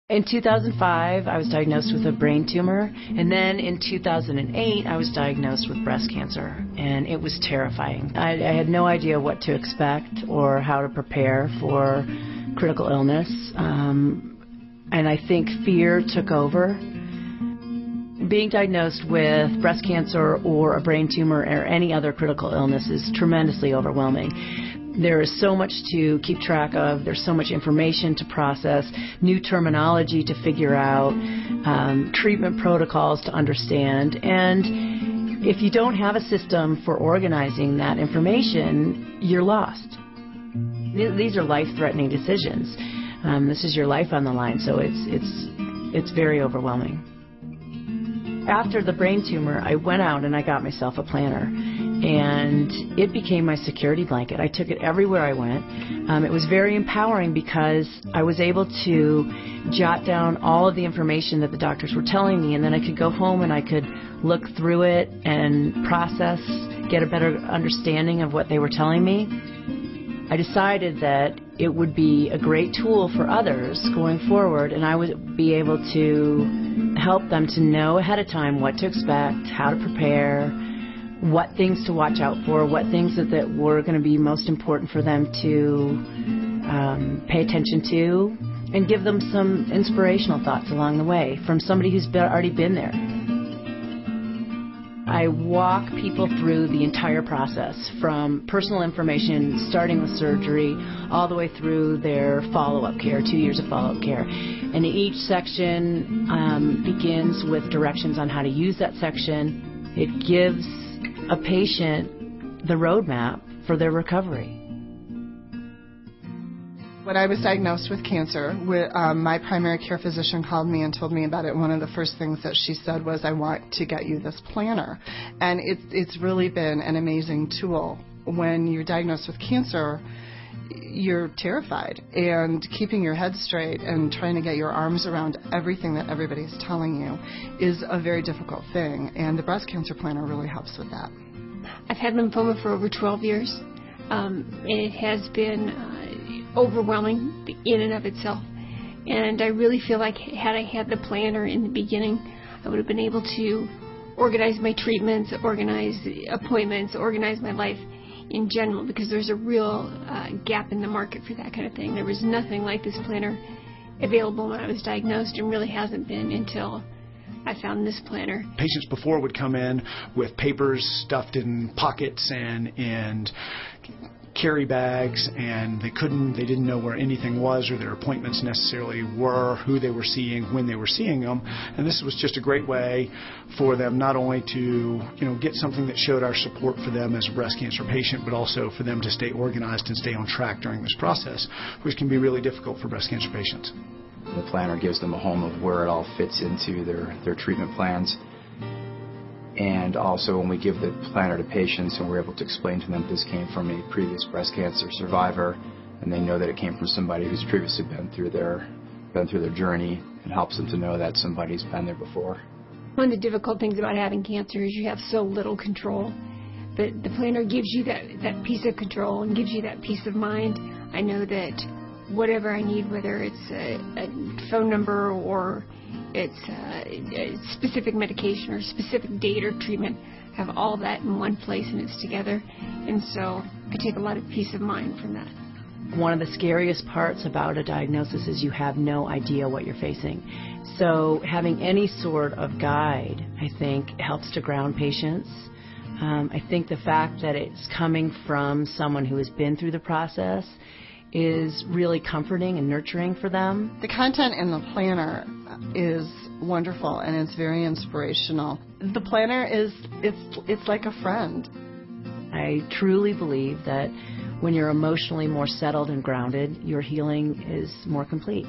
In 2005, I was diagnosed with a brain tumor, and then in 2008, I was diagnosed with breast cancer, and it was terrifying. I had no idea what to expect or how to prepare for critical illness, and I think fear took over. Being diagnosed with breast cancer or a brain tumor or any other critical illness is tremendously overwhelming. There is so much to keep track of. There's so much information to process, new terminology to figure out, treatment protocols to understand. And if you don't have a system for organizing that information, you're lost. These are life-threatening decisions. This is your life on the line, so it's very overwhelming. After the brain tumor, I went out and I got myself a planner. And it became my security blanket. I took it everywhere I went. It was very empowering because I was able to jot down all of the information that the doctors were telling me, and then I could go home and I could look through it and process, get a better understanding of what they were telling me. I decided that it would be a great tool for others going forward, and I would be able to help them to know ahead of time what to expect, how to prepare, what things to watch out for, what things that were going to be most important for them to pay attention to, and give them some inspirational thoughts along the way from somebody who's already been there. I walk people through the entire process, from personal information, starting with surgery, all the way through their follow-up care, 2 years of follow-up care. And each section begins with directions on how to use that section. It gives a patient the roadmap for their recovery. When I was diagnosed with cancer, my primary care physician called me and told me about it. One of the first things that she said was, "I want to get you this planner." And it's really been an amazing tool. When you're diagnosed with cancer, you're terrified, and keeping your head straight and trying to get your arms around everything that everybody's telling you is a very difficult thing, and the breast cancer planner really helps with that. I've had lymphoma for over 12 years, and it has been overwhelming in and of itself, and I really feel like had I had the planner in the beginning, I would have been able to organize my treatments, organize appointments, organize my life in general, because there's a real gap in the market for that kind of thing. There was nothing like this planner available when I was diagnosed, and really hasn't been until I found this planner. Patients before would come in with papers stuffed in pockets and carry bags, and they didn't know where anything was or their appointments necessarily were, who they were seeing, when they were seeing them. And this was just a great way for them not only to get something that showed our support for them as a breast cancer patient, but also for them to stay organized and stay on track during this process, which can be really difficult for breast cancer patients. The planner gives them a home of where it all fits into their treatment plans. And also, when we give the planner to patients and we're able to explain to them this came from a previous breast cancer survivor, and they know that it came from somebody who's previously been through their journey, it helps them to know that somebody's been there before. One of the difficult things about having cancer is you have so little control, but the planner gives you that piece of control and gives you that peace of mind. I know that whatever I need, whether it's a phone number or it's a specific medication or specific date or treatment, I have all that in one place and it's together. And so I take a lot of peace of mind from that. One of the scariest parts about a diagnosis is you have no idea what you're facing. So having any sort of guide, I think, helps to ground patients. I think the fact that it's coming from someone who has been through the process is really comforting and nurturing for them. The content in the planner is wonderful, and it's very inspirational. The planner it's like a friend. I truly believe that when you're emotionally more settled and grounded, your healing is more complete.